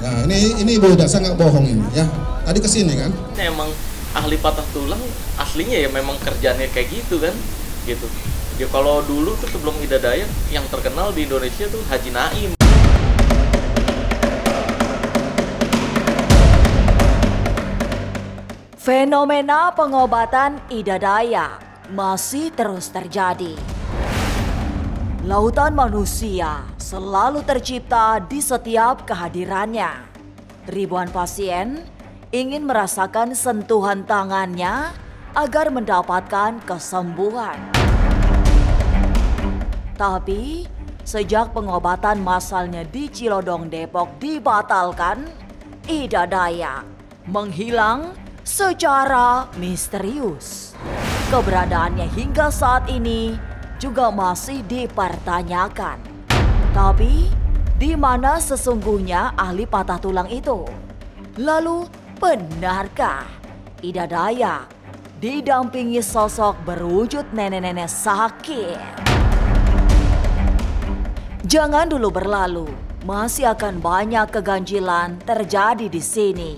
Nah, ini ibu udah saya nggak bohong ini ya. Tadi kesini kan? Emang ahli patah tulang aslinya ya memang kerjanya kayak gitu kan, gitu. Ya kalau dulu tuh sebelum Ida Dayak yang terkenal di Indonesia tuh Haji Naim. Fenomena pengobatan Ida Dayak masih terus terjadi. Lautan manusia selalu tercipta di setiap kehadirannya. Ribuan pasien ingin merasakan sentuhan tangannya agar mendapatkan kesembuhan. Tapi, sejak pengobatan massalnya di Cilodong, Depok dibatalkan, Ida Dayak menghilang secara misterius. Keberadaannya hingga saat ini juga masih dipertanyakan. Tapi, di mana sesungguhnya ahli patah tulang itu? Lalu, benarkah Ida Dayak didampingi sosok berwujud nenek-nenek sakit? Jangan dulu berlalu, masih akan banyak keganjilan terjadi di sini.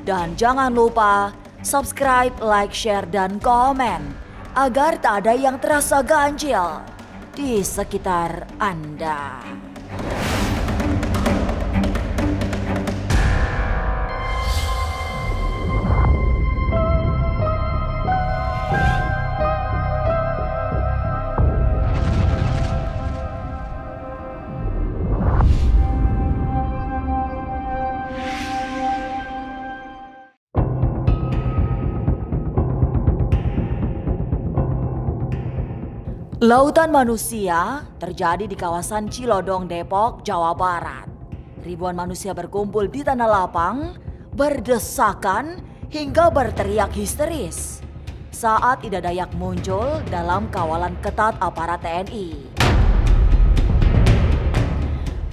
Dan jangan lupa subscribe, like, share, dan komen agar tak ada yang terasa ganjil di sekitar Anda. Lautan manusia terjadi di kawasan Cilodong, Depok, Jawa Barat. Ribuan manusia berkumpul di tanah lapang, berdesakan hingga berteriak histeris saat Ida Dayak muncul dalam kawalan ketat aparat TNI.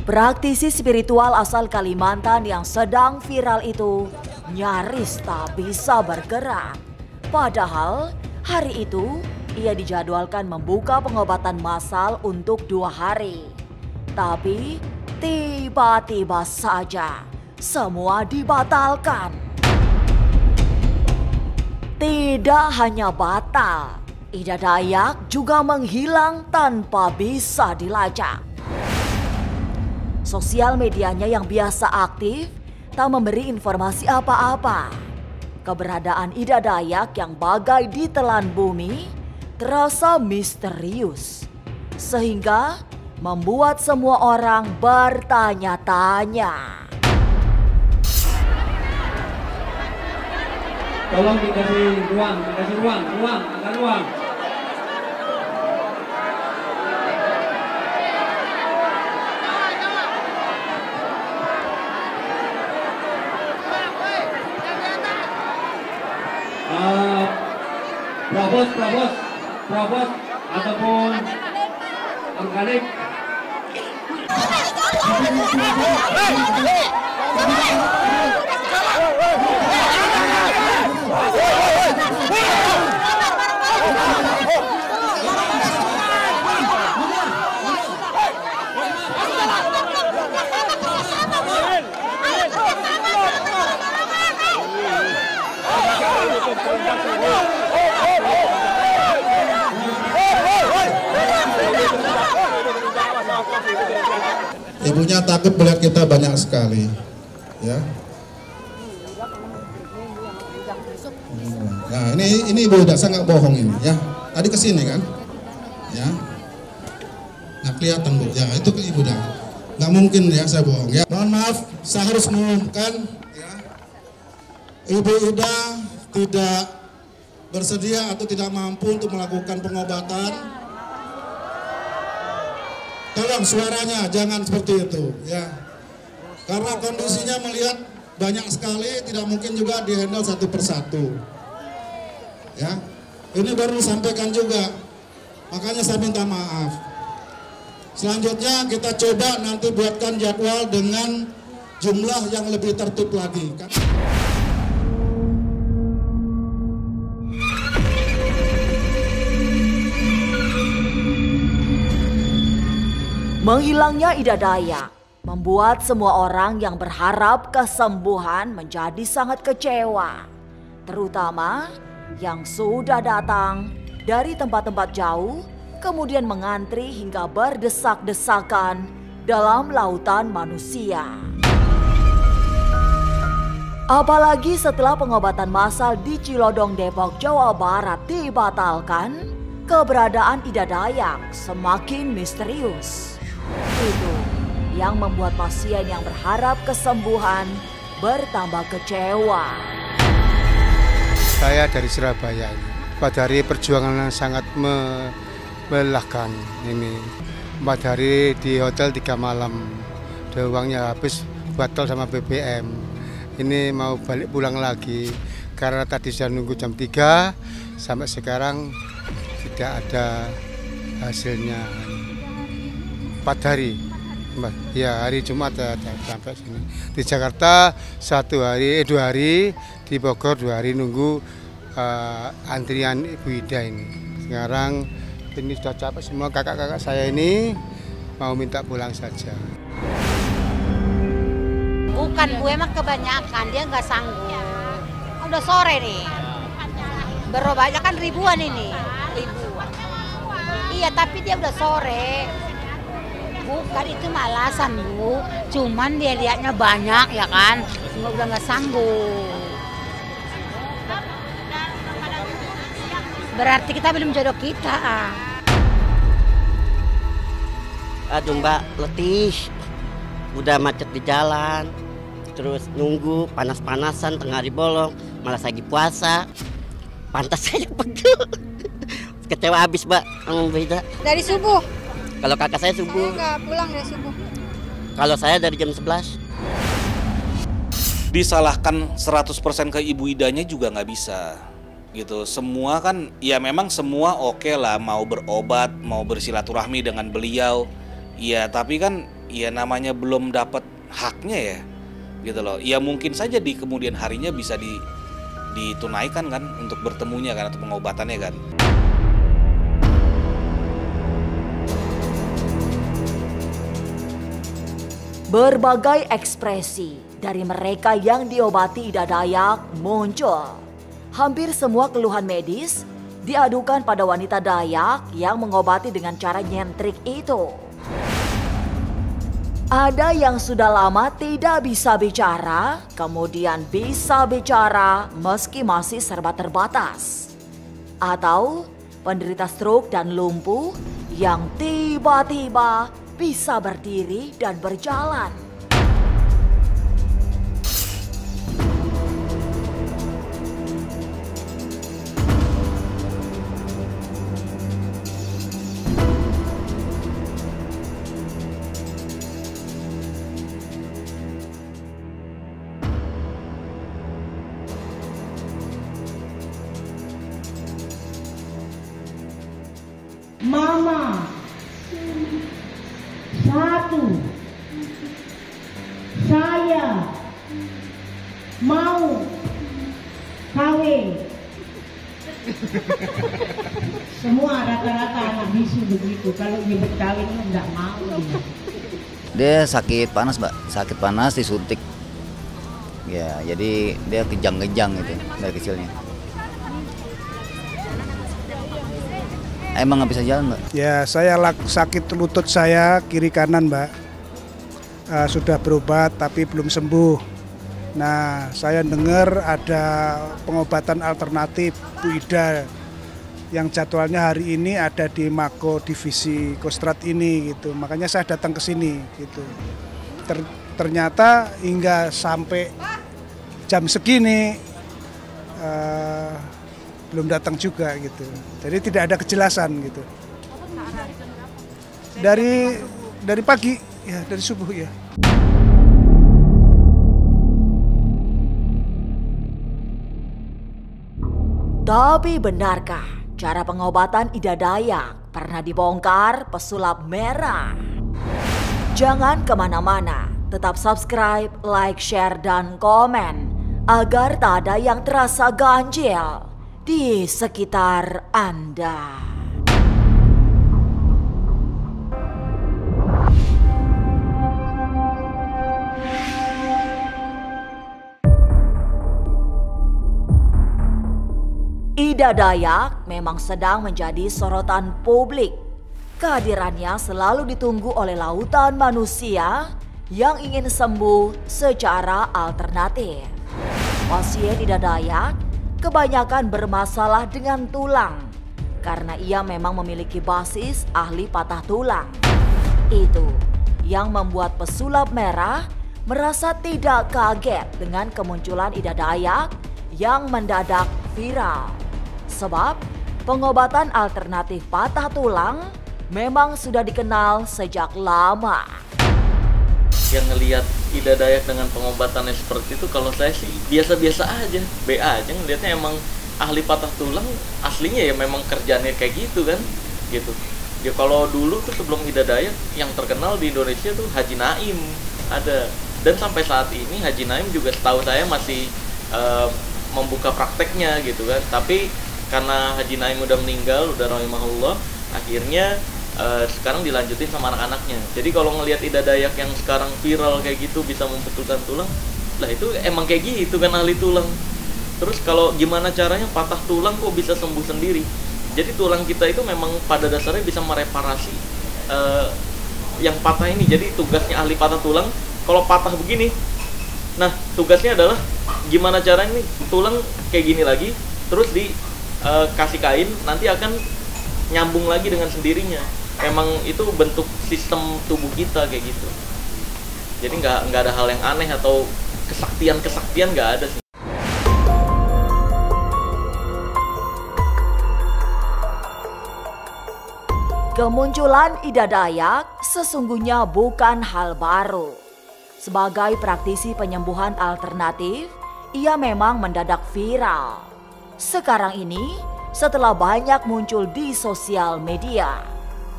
Praktisi spiritual asal Kalimantan yang sedang viral itu nyaris tak bisa bergerak. Padahal hari itu ia dijadwalkan membuka pengobatan massal untuk 2 hari. Tapi tiba-tiba saja semua dibatalkan. Tidak hanya batal, Ida Dayak juga menghilang tanpa bisa dilacak. Sosial medianya yang biasa aktif tak memberi informasi apa-apa. Keberadaan Ida Dayak yang bagai ditelan bumi terasa misterius, sehingga membuat semua orang bertanya-tanya. Tolong dikasih ruang, ada ruang. Provos ataupun organik. Ibunya takut melihat kita banyak sekali, ya. Nah, ini ibu udah saya nggak bohong ini, ya. Tadi kesini kan, ya. Nggak kelihatan bu, ya itu ke ibu dah. Nggak mungkin ya saya bohong, ya. Mohon maaf, saya harus mengumumkan, ya. Ibu Ida tidak bersedia atau tidak mampu untuk melakukan pengobatan. Tolong suaranya jangan seperti itu, ya. Karena kondisinya melihat banyak sekali, tidak mungkin juga dihandle satu persatu. Ya, ini baru disampaikan juga, makanya saya minta maaf. Selanjutnya kita coba nanti buatkan jadwal dengan jumlah yang lebih tertib lagi. Menghilangnya Ida Dayak membuat semua orang yang berharap kesembuhan menjadi sangat kecewa. Terutama yang sudah datang dari tempat-tempat jauh, kemudian mengantri hingga berdesak-desakan dalam lautan manusia. Apalagi setelah pengobatan massal di Cilodong, Depok, Jawa Barat dibatalkan, keberadaan Ida Dayak semakin misterius. Itu yang membuat pasien yang berharap kesembuhan bertambah kecewa. Saya dari Surabaya ini. Pada hari perjuangan yang sangat melelahkan ini. 4 hari di hotel 3 malam. Udah uangnya habis buat tol sama BBM. Ini mau balik pulang lagi. Karena tadi saya nunggu jam 3 sampai sekarang tidak ada hasilnya. 4 hari. Ya, hari Jumat sampai sini. Di Jakarta 2 hari, di Bogor 2 hari nunggu antrian Ibu Ida ini. Sekarang ini sudah capek semua, kakak-kakak saya ini mau minta pulang saja. Bukan Bu, emang kebanyakan dia nggak sanggup. Udah sore nih. Berobatnya kan ribuan ini. Ribuan. Iya, tapi dia udah sore. Bukan itu malasan Bu, cuman dia lihatnya banyak ya kan, udah nggak sanggup. Berarti kita belum jodoh kita. Aduh Mbak, letih, udah macet di jalan, terus nunggu panas-panasan tengah hari bolong, malah lagi puasa, pantas saya pegel. Kecewa habis Mbak, beda. Dari subuh. Kalau kakak saya subuh. Saya nggak pulang dari subuh. Kalau saya dari jam 11. Disalahkan 100% ke Ibu Idanya juga nggak bisa. Gitu. Semua kan, ya memang semua oke lah, mau berobat, mau bersilaturahmi dengan beliau. Ya tapi kan, ya namanya belum dapat haknya ya. Gitu loh. Ya mungkin saja di kemudian harinya bisa ditunaikan kan untuk bertemunya kan atau pengobatannya kan. Berbagai ekspresi dari mereka yang diobati Ida Dayak muncul. Hampir semua keluhan medis diadukan pada wanita Dayak yang mengobati dengan cara nyentrik itu. Ada yang sudah lama tidak bisa bicara, kemudian bisa bicara meski masih serba terbatas. Atau penderita stroke dan lumpuh yang tiba-tiba bisa berdiri dan berjalan. Mama, 1, saya mau kawin. Semua rata-rata anak bisu begitu, kalau nyebut kawin enggak mau. Dia sakit panas Mbak, sakit panas disuntik. Ya, jadi dia kejang-kejang gitu dari kecilnya. Emang nggak bisa jalan Mbak? Ya, saya sakit lutut saya kiri kanan Mbak. Sudah berobat tapi belum sembuh. Nah, saya dengar ada pengobatan alternatif Bu Ida yang jadwalnya hari ini ada di Mako Divisi Kostrad ini gitu. Makanya saya datang ke sini gitu. Ternyata hingga sampai jam segini belum datang juga gitu. Jadi tidak ada kejelasan gitu. Dari pagi ya, dari subuh ya. Tapi benarkah cara pengobatan Ida Dayak pernah dibongkar pesulap merah? Jangan kemana-mana, tetap subscribe, like, share, dan komen agar tak ada yang terasa ganjil di sekitar Anda. Ida Dayak memang sedang menjadi sorotan publik. Kehadirannya selalu ditunggu oleh lautan manusia yang ingin sembuh secara alternatif. Pasien Ida Dayak kebanyakan bermasalah dengan tulang karena ia memang memiliki basis ahli patah tulang. Itu yang membuat pesulap merah merasa tidak kaget dengan kemunculan Ida Dayak yang mendadak viral. Sebab pengobatan alternatif patah tulang memang sudah dikenal sejak lama. Yang ngelihat Ida Dayak dengan pengobatannya seperti itu, kalau saya sih biasa-biasa aja, B aja ngelihatnya. Emang ahli patah tulang aslinya ya memang kerjanya kayak gitu kan, gitu. Ya kalau dulu tuh sebelum Ida Dayak yang terkenal di Indonesia tuh Haji Naim ada, dan sampai saat ini Haji Naim juga setahu saya masih membuka prakteknya gitu kan. Tapi karena Haji Naim udah meninggal, udah rahimahullah, akhirnya sekarang dilanjutin sama anak-anaknya. Jadi kalau ngelihat Ida Dayak yang sekarang viral kayak gitu bisa membetulkan tulang, lah itu emang kayak gitu kan ahli tulang. Terus kalau gimana caranya patah tulang kok bisa sembuh sendiri? Jadi tulang kita itu memang pada dasarnya bisa mereparasi yang patah ini. Jadi tugasnya ahli patah tulang, kalau patah begini, nah tugasnya adalah gimana caranya nih tulang kayak gini lagi, terus dikasih kain, nanti akan nyambung lagi dengan sendirinya. Memang itu bentuk sistem tubuh kita kayak gitu. Jadi nggak ada hal yang aneh atau kesaktian nggak ada sih. Kemunculan Ida Dayak sesungguhnya bukan hal baru. Sebagai praktisi penyembuhan alternatif, ia memang mendadak viral. Sekarang ini, setelah banyak muncul di sosial media.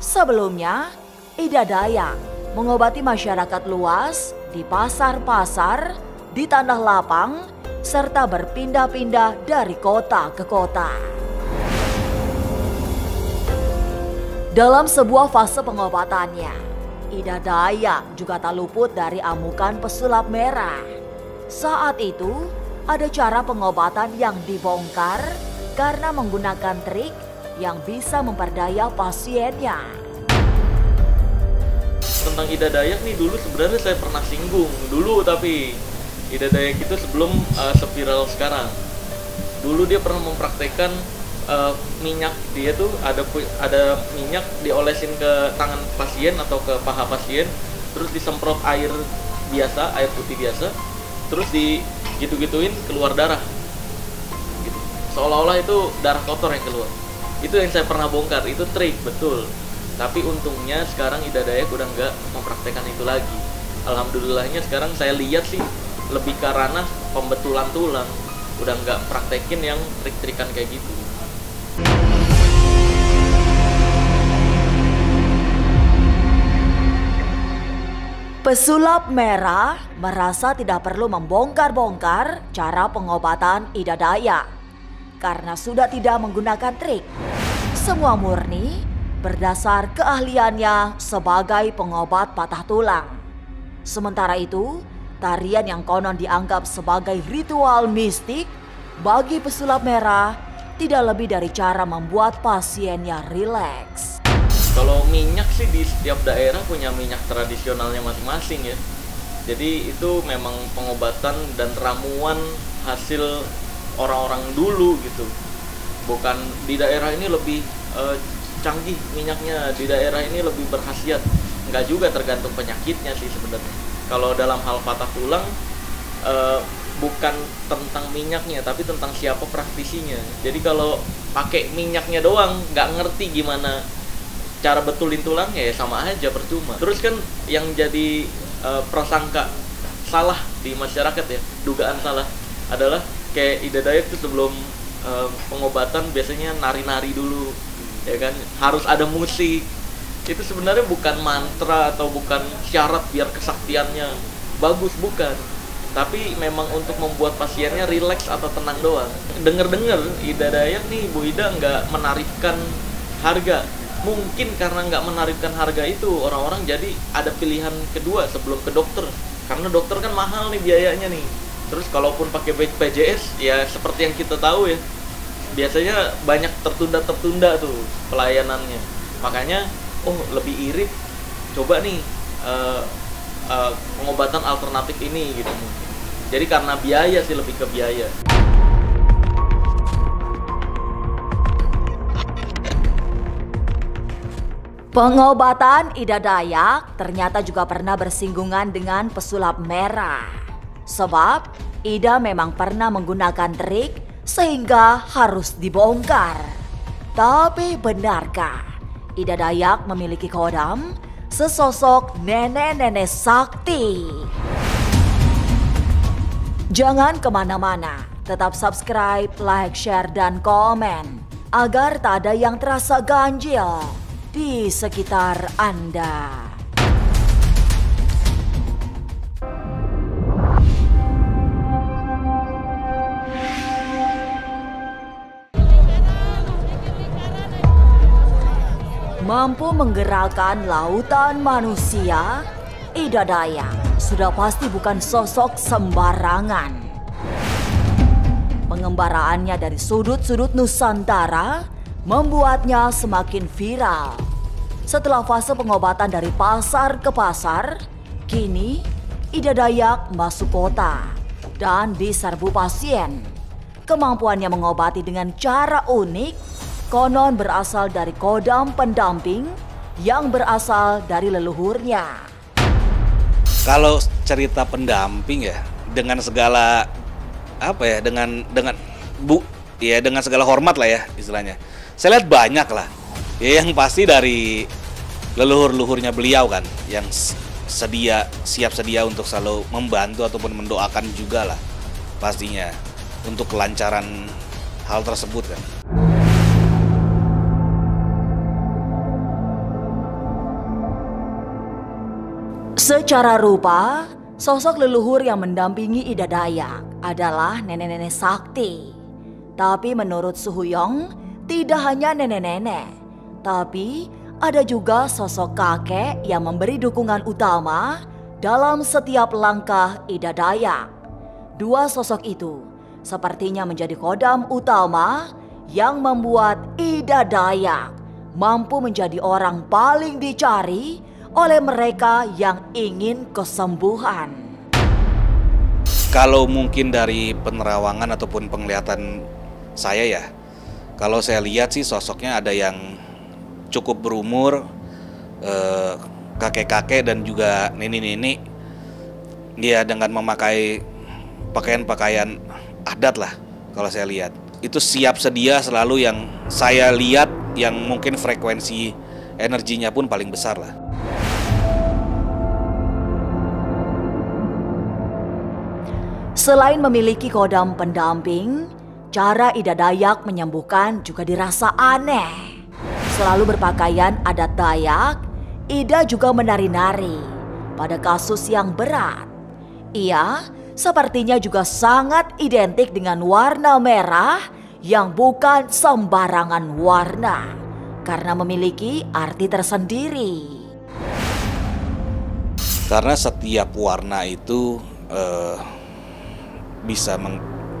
Sebelumnya, Ida Dayak mengobati masyarakat luas di pasar-pasar, di tanah lapang, serta berpindah-pindah dari kota ke kota. Dalam sebuah fase pengobatannya, Ida Dayak juga tak luput dari amukan pesulap merah. Saat itu, ada cara pengobatan yang dibongkar karena menggunakan trik yang bisa memperdaya pasiennya. Tentang Ida Dayak nih, dulu sebenarnya saya pernah singgung dulu, tapi Ida Dayak itu sebelum seviral sekarang. Dulu dia pernah mempraktekkan minyak, dia tuh ada minyak diolesin ke tangan pasien atau ke paha pasien, terus disemprot air biasa, air putih biasa, terus digitu-gituin keluar darah gitu. Seolah-olah itu darah kotor yang keluar. Itu yang saya pernah bongkar, itu trik betul. Tapi untungnya sekarang Ida Dayak udah nggak mempraktekkan itu lagi. Alhamdulillahnya sekarang saya lihat sih lebih ke ranah pembetulan tulang, udah nggak praktekin yang trik-trikan kayak gitu. Pesulap merah merasa tidak perlu membongkar-bongkar cara pengobatan Ida Dayak karena sudah tidak menggunakan trik. Semua murni berdasar keahliannya sebagai pengobat patah tulang. Sementara itu, tarian yang konon dianggap sebagai ritual mistik bagi pesulap merah tidak lebih dari cara membuat pasiennya rileks. Kalau minyak sih di setiap daerah punya minyak tradisionalnya masing-masing ya. Jadi itu memang pengobatan dan ramuan hasil orang-orang dulu gitu. Bukan di daerah ini lebih canggih minyaknya, di daerah ini lebih berkhasiat. Enggak juga, tergantung penyakitnya sih sebenarnya. Kalau dalam hal patah tulang bukan tentang minyaknya, tapi tentang siapa praktisinya. Jadi kalau pakai minyaknya doang, nggak ngerti gimana cara betulin tulangnya, ya sama aja, percuma. Terus kan yang jadi prasangka salah di masyarakat ya, dugaan salah adalah kayak Ida Dayak itu sebelum pengobatan biasanya nari-nari dulu, ya kan, harus ada musik. Itu sebenarnya bukan mantra atau bukan syarat biar kesaktiannya bagus, bukan. Tapi memang untuk membuat pasiennya rileks atau tenang doang. Dengar-dengar Ida Dayak nih, Bu Ida nggak menarikkan harga. Mungkin karena nggak menarikkan harga itu, orang-orang jadi ada pilihan kedua sebelum ke dokter. Karena dokter kan mahal nih biayanya nih. Terus kalaupun pakai BPJS, ya seperti yang kita tahu ya, biasanya banyak tertunda tuh pelayanannya. Makanya lebih irit coba nih pengobatan alternatif ini gitu mungkin. Jadi karena biaya sih, lebih ke biaya. Pengobatan Ida Dayak ternyata juga pernah bersinggungan dengan pesulap merah. Sebab Ida memang pernah menggunakan trik sehingga harus dibongkar. Tapi benarkah Ida Dayak memiliki kodam sesosok nenek-nenek sakti? Jangan kemana-mana, tetap subscribe, like, share, dan komen agar tak ada yang terasa ganjil di sekitar Anda. Mampu menggerakkan lautan manusia, Ida Dayak sudah pasti bukan sosok sembarangan. Pengembaraannya dari sudut-sudut Nusantara membuatnya semakin viral. Setelah fase pengobatan dari pasar ke pasar, kini Ida Dayak masuk kota dan diserbu pasien. Kemampuannya mengobati dengan cara unik konon berasal dari kodam pendamping yang berasal dari leluhurnya. Kalau cerita pendamping ya, dengan segala dengan segala hormat lah ya istilahnya. Saya lihat banyak lah. Ya yang pasti dari leluhur-leluhurnya beliau kan, yang siap sedia untuk selalu membantu ataupun mendoakan juga lah pastinya untuk kelancaran hal tersebut kan. Secara rupa, sosok leluhur yang mendampingi Ida Dayak adalah nenek-nenek sakti. Tapi menurut Suhuyong, tidak hanya nenek-nenek, tapi ada juga sosok kakek yang memberi dukungan utama dalam setiap langkah Ida Dayak. Dua sosok itu sepertinya menjadi kodam utama yang membuat Ida Dayak mampu menjadi orang paling dicari oleh mereka yang ingin kesembuhan. Kalau mungkin dari penerawangan ataupun penglihatan saya ya, kalau saya lihat sih sosoknya ada yang cukup berumur, kakek-kakek dan juga nenek-nenek. Dia dengan memakai pakaian-pakaian adat lah kalau saya lihat. Itu siap sedia selalu yang saya lihat yang mungkin frekuensi energinya pun paling besar lah. Selain memiliki kodam pendamping, cara Ida Dayak menyembuhkan juga dirasa aneh. Selalu berpakaian adat Dayak, Ida juga menari-nari pada kasus yang berat. Ia sepertinya juga sangat identik dengan warna merah yang bukan sembarangan warna, karena memiliki arti tersendiri. Karena setiap warna itu bisa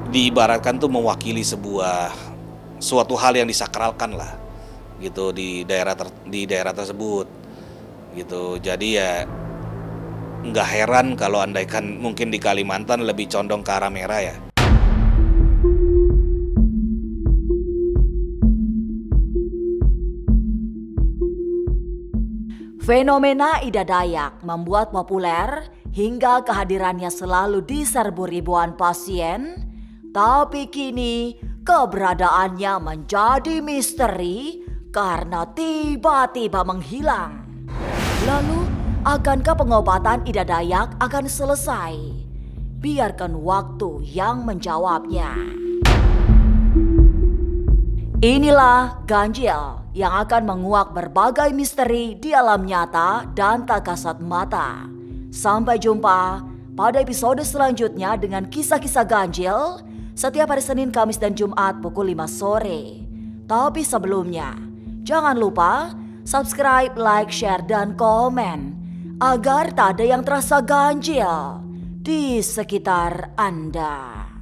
diibaratkan tuh mewakili suatu hal yang disakralkan lah gitu di daerah tersebut gitu. Jadi ya nggak heran kalau andaikan mungkin di Kalimantan lebih condong ke arah merah ya. Fenomena Ida Dayak membuat populer hingga kehadirannya selalu diserbu ribuan pasien, tapi kini keberadaannya menjadi misteri karena tiba-tiba menghilang. Lalu, akankah pengobatan Ida Dayak akan selesai? Biarkan waktu yang menjawabnya. Inilah Ganjil yang akan menguak berbagai misteri di alam nyata dan tak kasat mata. Sampai jumpa pada episode selanjutnya dengan kisah-kisah ganjil setiap hari Senin, Kamis, dan Jumat pukul 5 sore. Tapi sebelumnya, jangan lupa subscribe, like, share, dan komen agar tak ada yang terasa ganjil di sekitar Anda.